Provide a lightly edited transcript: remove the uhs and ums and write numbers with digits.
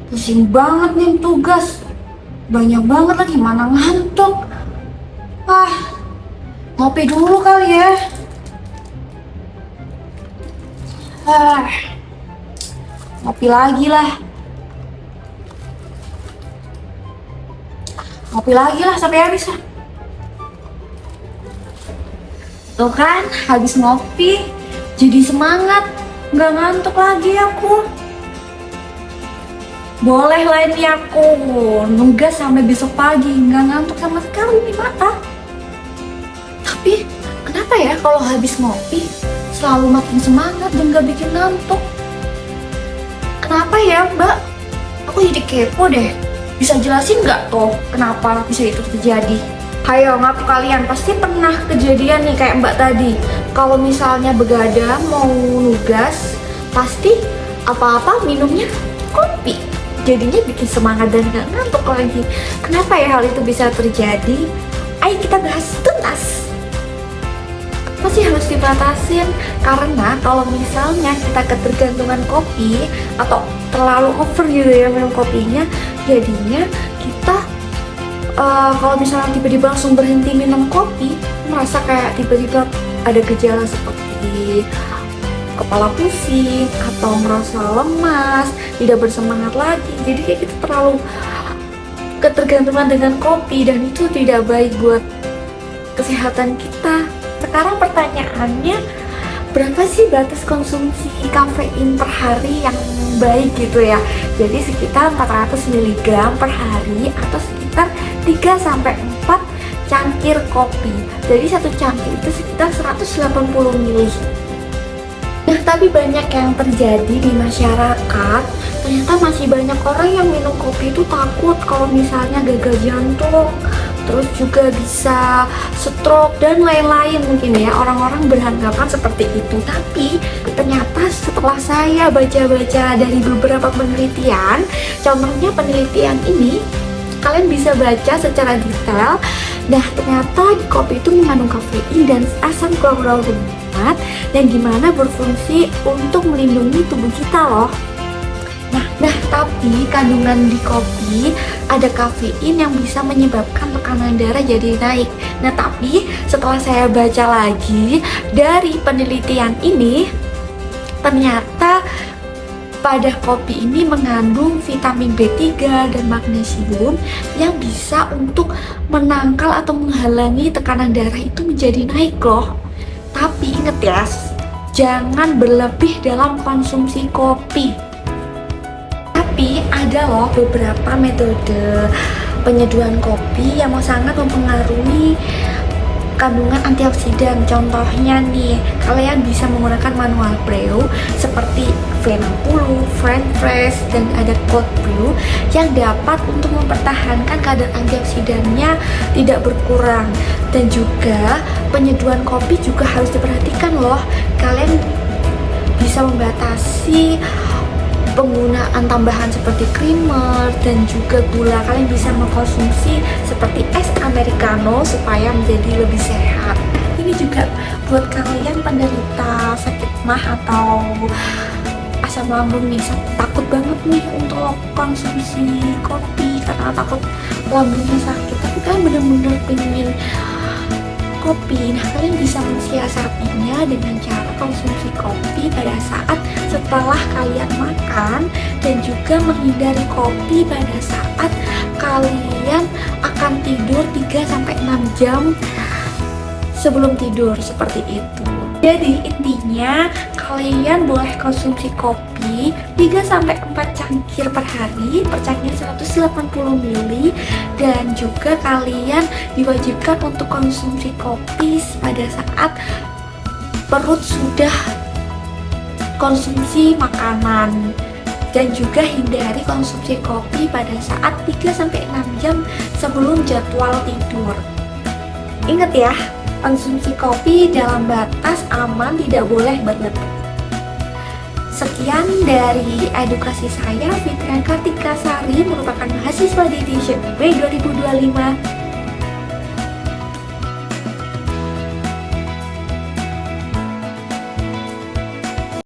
Pusing banget nih tugas. Banyak banget lagi, mana ngantuk. Ah, ngopi dulu kali ya. Ah, ngopi lagi lah. Ngopi lagi lah sampai habis lah. Tuh kan, habis ngopi jadi semangat. Nggak ngantuk lagi aku. Boleh lah ini aku nugas sampai besok pagi, nggak ngantuk sama sekali nih mata. Tapi kenapa ya kalau habis ngopi selalu makin semangat dan nggak bikin ngantuk? Kenapa ya Mbak? Aku jadi kepo deh. Bisa jelasin nggak tuh kenapa bisa itu terjadi? Hayo ngaku kalian, pasti pernah kejadian nih kayak Mbak tadi. Kalau misalnya begadang mau nugas, pasti apa-apa minumnya kopi. Jadinya bikin semangat dan gak ngantuk lagi. Kenapa ya hal itu bisa terjadi? Ayo kita bahas tuntas. Pasti harus dibatasin, karena kalau misalnya kita ketergantungan kopi atau terlalu over gitu ya minum kopinya, jadinya kita kalau misalnya tiba-tiba langsung berhenti minum kopi, merasa kayak tiba-tiba ada gejala seperti kepala pusing atau merasa lemas, tidak bersemangat lagi. Jadi kayak kita terlalu ketergantungan dengan kopi dan itu tidak baik buat kesehatan kita. Sekarang pertanyaannya, berapa sih batas konsumsi kafein per hari yang baik gitu ya? Jadi sekitar 400 mg per hari atau sekitar 3 sampai 4 cangkir kopi. Jadi satu cangkir itu sekitar 180 ml. Nah, tapi banyak yang terjadi di masyarakat. Ternyata masih banyak orang yang minum kopi itu takut kalau misalnya gagal jantung, terus juga bisa stroke dan lain-lain mungkin ya. Orang-orang beranggapan seperti itu. Tapi ternyata setelah saya baca-baca dari beberapa penelitian, contohnya penelitian ini, kalian bisa baca secara detail. Nah, ternyata di kopi itu mengandung kafein dan asam chlorofenol dan gimana berfungsi untuk melindungi tubuh kita loh. Nah, tapi kandungan di kopi ada kafein yang bisa menyebabkan tekanan darah jadi naik. Nah, tapi setelah saya baca lagi dari penelitian ini, ternyata pada kopi ini mengandung vitamin B3 dan magnesium yang bisa untuk menangkal atau menghalangi tekanan darah itu menjadi naik loh. Tapi inget ya, jangan berlebih dalam konsumsi kopi. Tapi ada loh beberapa metode penyeduhan kopi yang sangat mempengaruhi kandungan antioksidan. Contohnya nih, kalian bisa menggunakan manual brew seperti V60, French press, dan ada cold brew yang dapat untuk mempertahankan kadar antioksidannya tidak berkurang. Dan juga penyeduhan kopi juga harus diperhatikan loh. Kalian bisa membatasi penggunaan tambahan seperti creamer dan juga gula. Kalian bisa mengkonsumsi seperti es americano supaya menjadi lebih sehat. Ini juga buat kalian penderita sakit mah atau asam lambung nih, takut banget nih untuk konsumsi kopi karena takut lambungnya sakit, tapi kan bener-bener pengen kopi. Nah, kalian bisa mensiasatinya dengan cara konsumsi kopi pada saat setelah kalian makan dan juga menghindari kopi pada saat kalian akan tidur 3-6 jam sebelum tidur, seperti itu. Jadi intinya kalian boleh konsumsi kopi 3-4 cangkir per hari, per cangkir 180 ml, dan juga kalian diwajibkan untuk konsumsi kopi pada saat perut sudah konsumsi makanan, dan juga hindari konsumsi kopi pada saat 3-6 jam sebelum jadwal tidur. Ingat ya, konsumsi kopi dalam batas aman, tidak boleh berlebih. Sekian dari edukasi saya, Fitrian Kartika Sari, merupakan mahasiswa di Division B 2025.